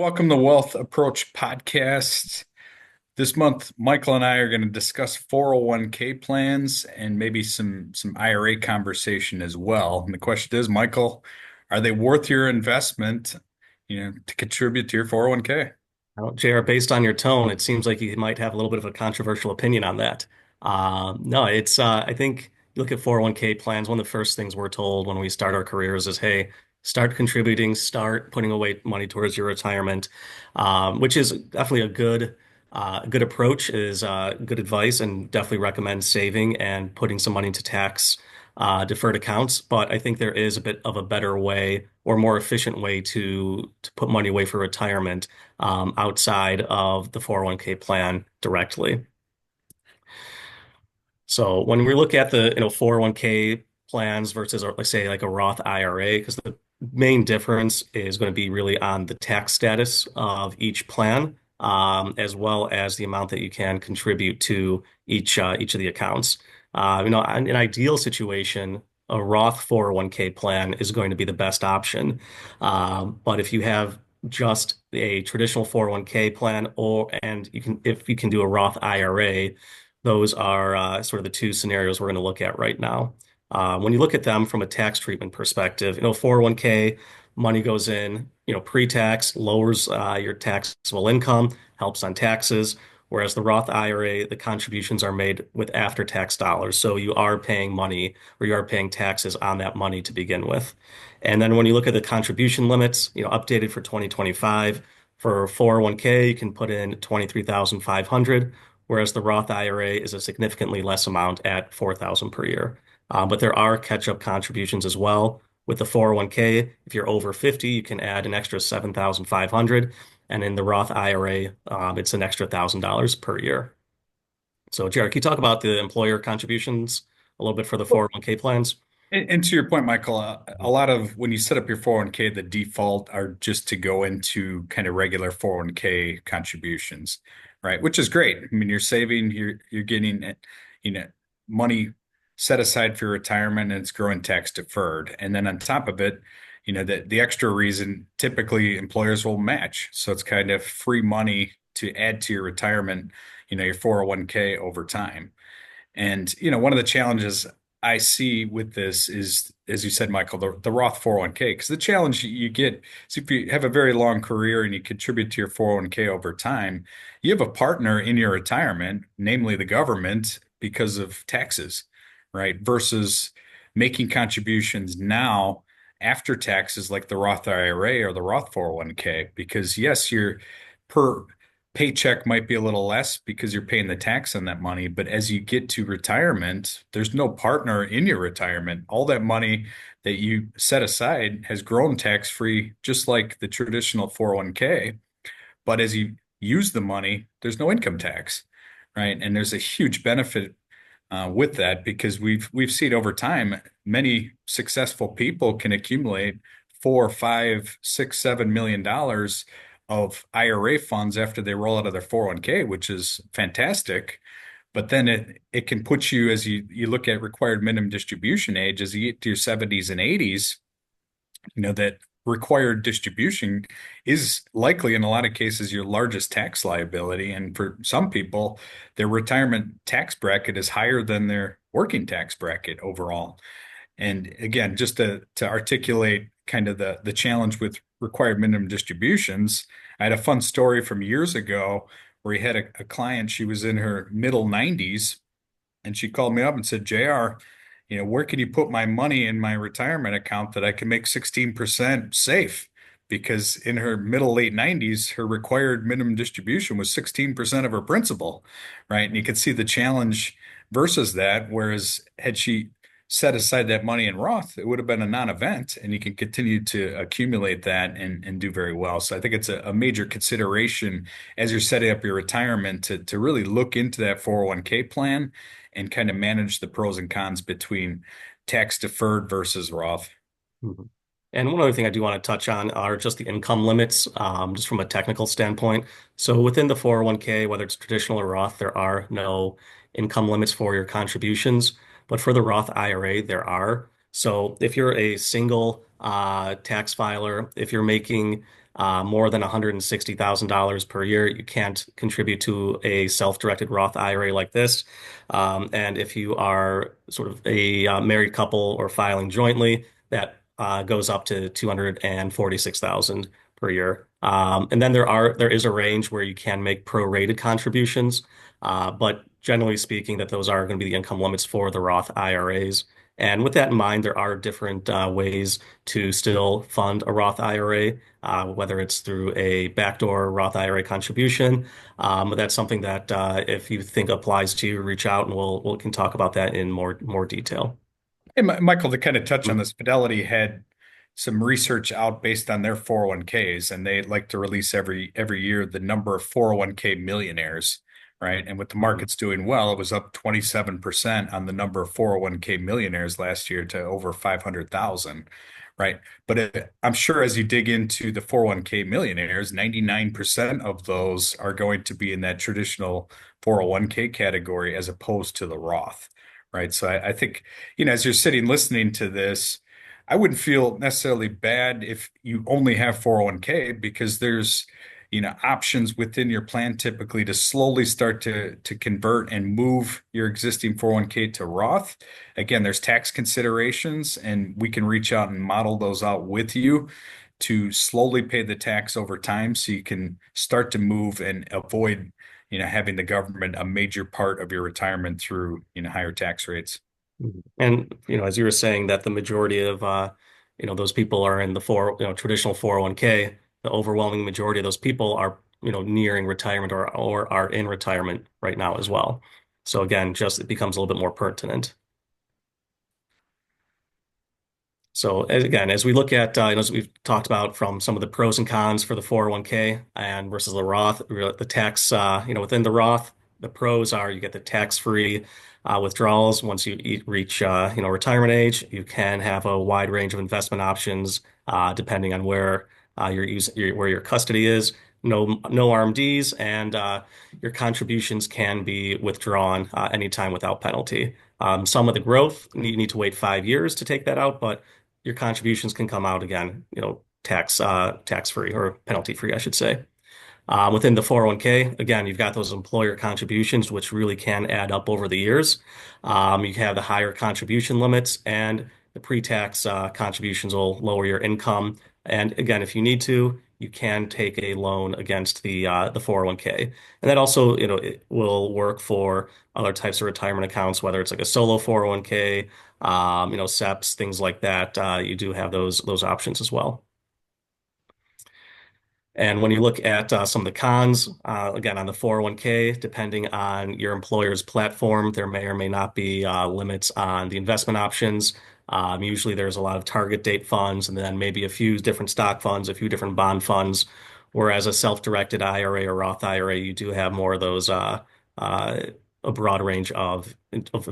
welcome to Wealth Approach Podcast. This month, Michael and I are going to discuss 401k plans and maybe some IRA conversation as well. And the question is, Michael, are they worth your investment, to contribute to your 401k? Well, JR, based on your tone, it seems like you might have a little bit of a controversial opinion on that. No, I think you look at 401k plans, one of the first things we're told when we start our careers is, hey, start contributing, start putting away money towards your retirement, which is definitely a good approach, is good advice, and definitely recommend saving and putting some money into tax deferred accounts. But I think there is a bit of a better way or more efficient way to put money away for retirement outside of the 401k plan directly. So when we look at the 401k plans versus, let's say, like a Roth IRA, because the main difference is going to be really on the tax status of each plan, as well as the amount that you can contribute to each of the accounts. In an ideal situation, a Roth 401k plan is going to be the best option. But if you have just a traditional 401k plan, if you can do a Roth IRA, those are sort of the two scenarios we're going to look at right now. When you look at them from a tax treatment perspective, 401k money goes in, pre-tax, lowers your taxable income, helps on taxes. Whereas the Roth IRA, the contributions are made with after-tax dollars. So you are paying money or you are paying taxes on that money to begin with. And then when you look at the contribution limits, updated for 2025, for 401k, you can put in 23,500, whereas the Roth IRA is a significantly less amount at 4,000 per year. But there are catch-up contributions as well. With the 401k, if you're over 50, you can add an extra 7,500. And in the Roth IRA, it's an extra $1,000 per year. So, Jared, can you talk about the employer contributions a little bit for the 401k plans? And to your point, Michael, a lot of when you set up your 401k, the default are just to go into kind of regular 401k contributions, right? Which is great. I mean, you're saving, you're getting, you know, money set aside for your retirement, and it's growing tax deferred. And then on top of it, the extra reason typically employers will match. So it's kind of free money to add to your retirement, your 401k over time. And, one of the challenges I see with this is, as you said, Michael, the Roth 401k, because the challenge you get is if you have a very long career and you contribute to your 401k over time, you have a partner in your retirement, namely the government, because of taxes, right? Versus making contributions now after taxes like the Roth IRA or the Roth 401k, because yes, your per paycheck might be a little less because you're paying the tax on that money. But as you get to retirement, there's no partner in your retirement. All that money that you set aside has grown tax free, just like the traditional 401k. But as you use the money, there's no income tax, right? And there's a huge benefit with that because we've seen over time many successful people can accumulate 4, 5, 6, $7 million of IRA funds after they roll out of their 401k, which is fantastic. But then it can put you, as you look at required minimum distribution age, as you get to your 70s and 80s, that required distribution is likely in a lot of cases your largest tax liability. And for some people, their retirement tax bracket is higher than their working tax bracket overall. And again, just to articulate kind of the challenge with required minimum distributions, I had a fun story from years ago where he had a client, she was in her middle 90s, and she called me up and said, JR, where can you put my money in my retirement account that I can make 16% safe? Because in her middle late 90s, her required minimum distribution was 16% of her principal, right? And you could see the challenge versus that. Whereas had she set aside that money in Roth, it would have been a non-event, and you can continue to accumulate that and do very well. So I think it's a major consideration as you're setting up your retirement to really look into that 401k plan and kind of manage the pros and cons between tax deferred versus Roth. Mhm. And one other thing I do want to touch on are just the income limits, just from a technical standpoint. So within the 401k, whether it's traditional or Roth, there are no income limits for your contributions. But for the Roth IRA, there are. So if you're a single tax filer, if you're making more than $160,000 per year, you can't contribute to a self-directed Roth IRA like this. And if you are sort of a married couple or filing jointly, that goes up to 246,000 per year. And then there is a range where you can make prorated contributions, but generally speaking, that those are going to be the income limits for the Roth IRAs. And with that in mind, there are different ways to still fund a Roth IRA, whether it's through a backdoor Roth IRA contribution. But that's something that if you think applies to you, reach out and we can talk about that in more detail. Hey, Michael, to kind of touch on this, Fidelity had some research out based on their 401ks, and they like to release every year the number of 401k millionaires, right? And with the Mhm. markets doing well, it was up 27% on the number of 401k millionaires last year to over 500,000, right? But I'm sure as you dig into the 401k millionaires, 99% of those are going to be in that traditional 401k category as opposed to the Roth, right? So I think as you're sitting listening to this, I wouldn't feel necessarily bad if you only have 401k because there's, options within your plan typically to slowly start to convert and move your existing 401k to Roth. Again, there's tax considerations, and we can reach out and model those out with you to slowly pay the tax over time so you can start to move and avoid, having the government a major part of your retirement through, higher tax rates. And, as you were saying that the majority of, those people are in the traditional 401k, the overwhelming majority of those people are, nearing retirement or are in retirement right now as well. So again, just it becomes a little bit more pertinent. So again, as we look at, as we've talked about from some of the pros and cons for the 401k and versus the Roth, the tax, within the Roth, the pros are you get the tax-free withdrawals once you reach, retirement age. You can have a wide range of investment options depending on where where your custody is. No RMDs, and your contributions can be withdrawn anytime without penalty. Some of the growth, you need to wait 5 years to take that out, but your contributions can come out again, tax free or penalty free, I should say. Within the 401k, again, you've got those employer contributions, which really can add up over the years. You have the higher contribution limits, and the pre-tax contributions will lower your income. And again, if you need to, you can take a loan against the 401k, and that also, it will work for other types of retirement accounts, whether it's like a solo 401k, SEPs, things like that. You do have those options as well. And when you look at some of the cons, again, on the 401k, depending on your employer's platform, there may or may not be limits on the investment options. Usually there's a lot of target date funds and then maybe a few different stock funds, a few different bond funds. Whereas a self-directed IRA or Roth IRA, you do have more of those, a broad range of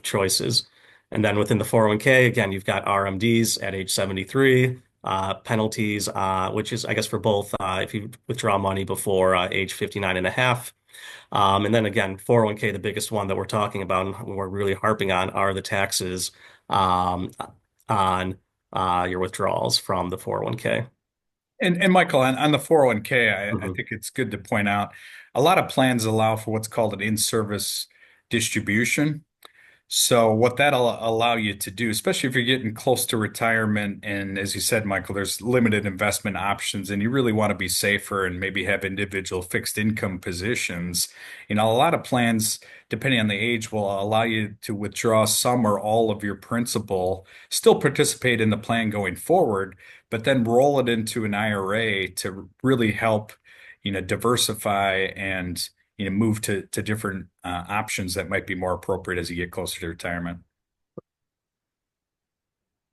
choices. And then within the 401k, again, you've got RMDs at age 73, penalties, which is, I guess, for both if you withdraw money before age 59 and a half. And then again, 401k, the biggest one that we're talking about and we're really harping on are the taxes on your withdrawals from the 401k. And Michael, on the 401k, I Mhm. think it's good to point out a lot of plans allow for what's called an in-service distribution. So what that'll allow you to do, especially if you're getting close to retirement, and as you said, Michael, there's limited investment options, and you really want to be safer and maybe have individual fixed income positions. A lot of plans, depending on the age, will allow you to withdraw some or all of your principal, still participate in the plan going forward, but then roll it into an IRA to really help, diversify and move to different options that might be more appropriate as you get closer to retirement.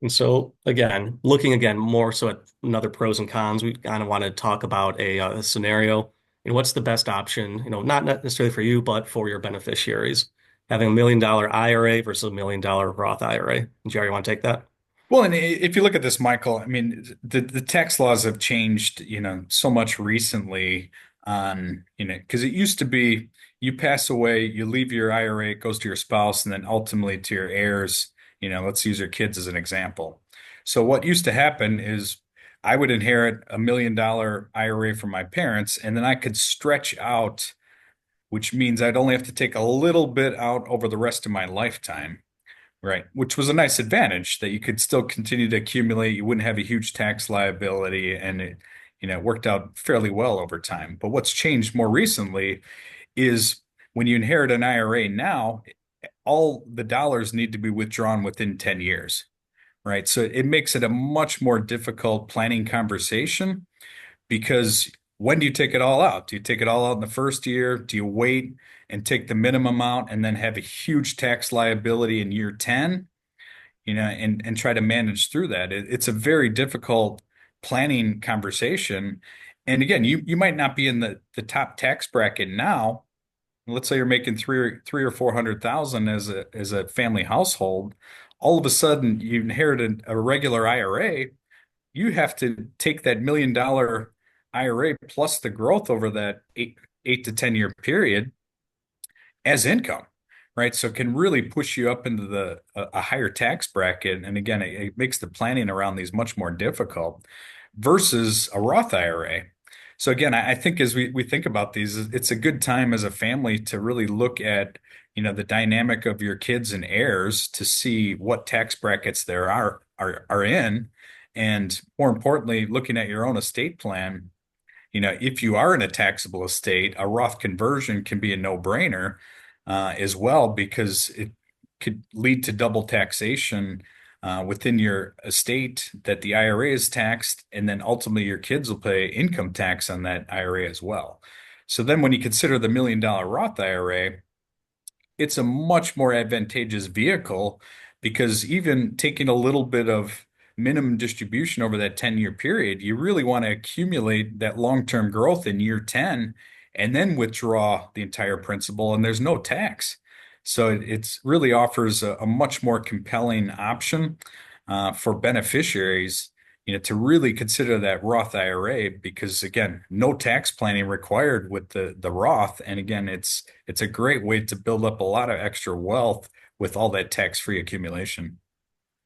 And so again, looking again more so at another pros and cons, we kind of want to talk about a scenario and what's the best option, not necessarily for you, but for your beneficiaries. Having $1 million IRA versus $1 million Roth IRA. Jerry, you want to take that? Well, and if you look at this, Michael, I mean, the tax laws have changed, so much recently on, because it used to be you pass away, you leave your IRA, it goes to your spouse, and then ultimately to your heirs. Let's use your kids as an example. So what used to happen is I would inherit $1 million IRA from my parents, and then I could stretch out, which means I'd only have to take a little bit out over the rest of my lifetime. Right, which was a nice advantage that you could still continue to accumulate. You wouldn't have a huge tax liability, and it worked out fairly well over time. But what's changed more recently is when you inherit an IRA now, all the dollars need to be withdrawn within 10 years, right? So it makes it a much more difficult planning conversation because when do you take it all out? Do you take it all out in the first year? Do you wait and take the minimum amount and then have a huge tax liability in year 10? And try to manage through that. It's a very difficult planning conversation. And again, you might not be in the top tax bracket now. Let's say you're making three or 400,000 as a family household. All of a sudden, you inherit a regular IRA. You have to take that $1 million IRA plus the growth over that eight to 10 year period as income, right? So it can really push you up into a higher tax bracket. And again, it makes the planning around these much more difficult versus a Roth IRA. So again, I think as we think about these, it's a good time as a family to really look at, the dynamic of your kids and heirs to see what tax brackets there are in. And more importantly, looking at your own estate plan, if you are in a taxable estate, a Roth conversion can be a no-brainer as well because it could lead to double taxation within your estate that the IRA is taxed, and then ultimately your kids will pay income tax on that IRA as well. So then when you consider the $1 million Roth IRA, it's a much more advantageous vehicle because even taking a little bit of minimum distribution over that 10-year period, you really want to accumulate that long-term growth in year 10 and then withdraw the entire principal, and there's no tax. So it's really offers a much more compelling option for beneficiaries, to really consider that Roth IRA because again, no tax planning required with the Roth. And again, it's a great way to build up a lot of extra wealth with all that tax-free accumulation.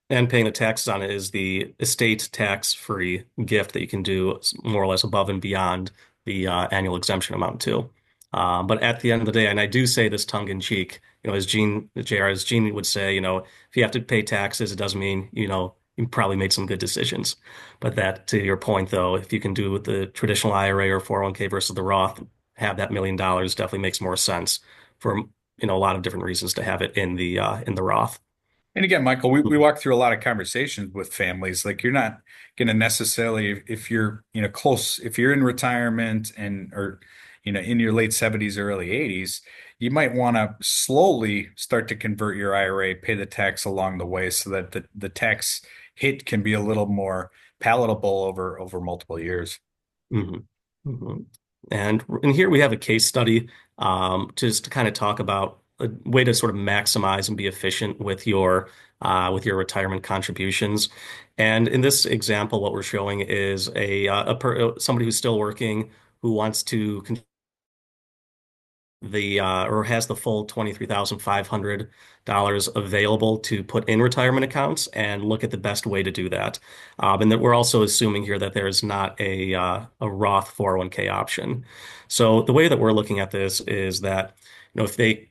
And paying the taxes on it is the estate tax-free gift that you can do more or less above and beyond the annual exemption amount too. But at the end of the day, and I do say this tongue in cheek, as Gene would say, if you have to pay taxes, it doesn't mean, you probably made some good decisions. But that, to your point though, if you can do the traditional IRA or 401k versus the Roth, have that $1 million definitely makes more sense for, a lot of different reasons to have it in the Roth. And again, Michael, we walk through a lot of conversations with families. Like you're not going to necessarily, if you're, close, if you're in retirement or, in your late 70s, or early 80s, you might want to slowly start to convert your IRA, pay the tax along the way so that the tax hit can be a little more palatable over multiple years. hmm hmm And here we have a case study just to kind of talk about a way to sort of maximize and be efficient with your retirement contributions. And in this example, what we're showing is somebody who's still working who wants to or has the full $23,500 available to put in retirement accounts and look at the best way to do that. And that we're also assuming here that there's not a Roth 401k option. So the way that we're looking at this is that, if they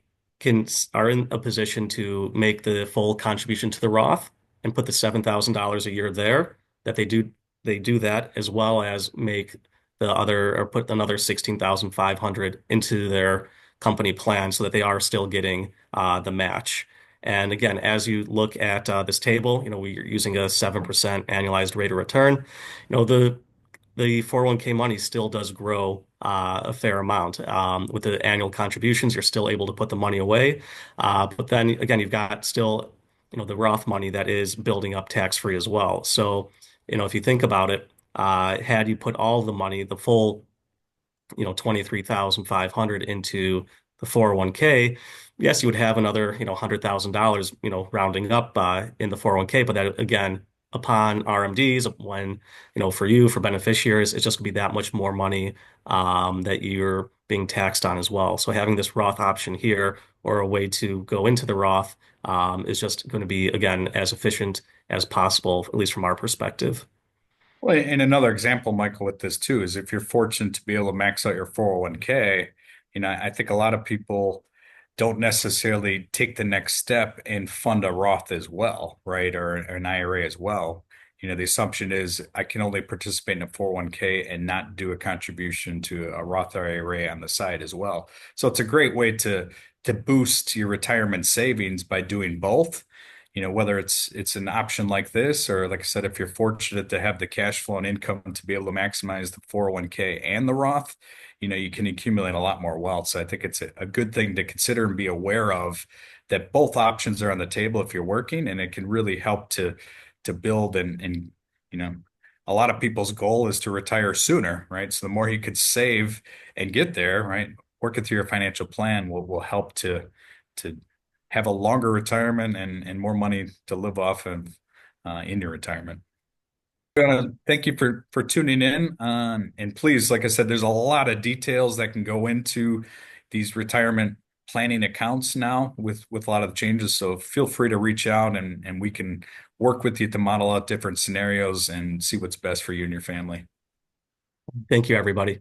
are in a position to make the full contribution to the Roth and put the $7,000 a year there, that they do that as well as make the other or put another 16,500 into their company plan so that they are still getting the match. And again, as you look at this table, we're using a 7% annualized rate of return. The 401k money still does grow a fair amount. With the annual contributions, you're still able to put the money away. But then again, you've got still, the Roth money that is building up tax-free as well. So, if you think about it, had you put all the money, the full 23,500 into the 401k, yes, you would have another, $100,000, rounding up in the 401k. But that again, upon RMDs, when, for beneficiaries, it's just gonna be that much more money that you're being taxed on as well. So having this Roth option here or a way to go into the Roth is just going to be, again, as efficient as possible, at least from our perspective. Well, and another example, Michael, with this too, is if you're fortunate to be able to max out your 401k, I think a lot of people don't necessarily take the next step and fund a Roth as well, right? Or an IRA as well. The assumption is I can only participate in a 401k and not do a contribution to a Roth IRA on the side as well. So it's a great way to boost your retirement savings by doing both. Whether it's an option like this, or like I said, if you're fortunate to have the cash flow and income to be able to maximize the 401k and the Roth, you can accumulate a lot more wealth. So I think it's a good thing to consider and be aware of, that both options are on the table if you're working, and it can really help to build and you know, a lot of people's goal is to retire sooner, right? So the more you could save and get there, right? Working through your financial plan will help to have a longer retirement and more money to live off of in your retirement. Thank you for tuning in. And please, like I said, there's a lot of details that can go into these retirement planning accounts now with a lot of the changes. So feel free to reach out, and we can work with you to model out different scenarios and see what's best for you and your family. Thank you, everybody.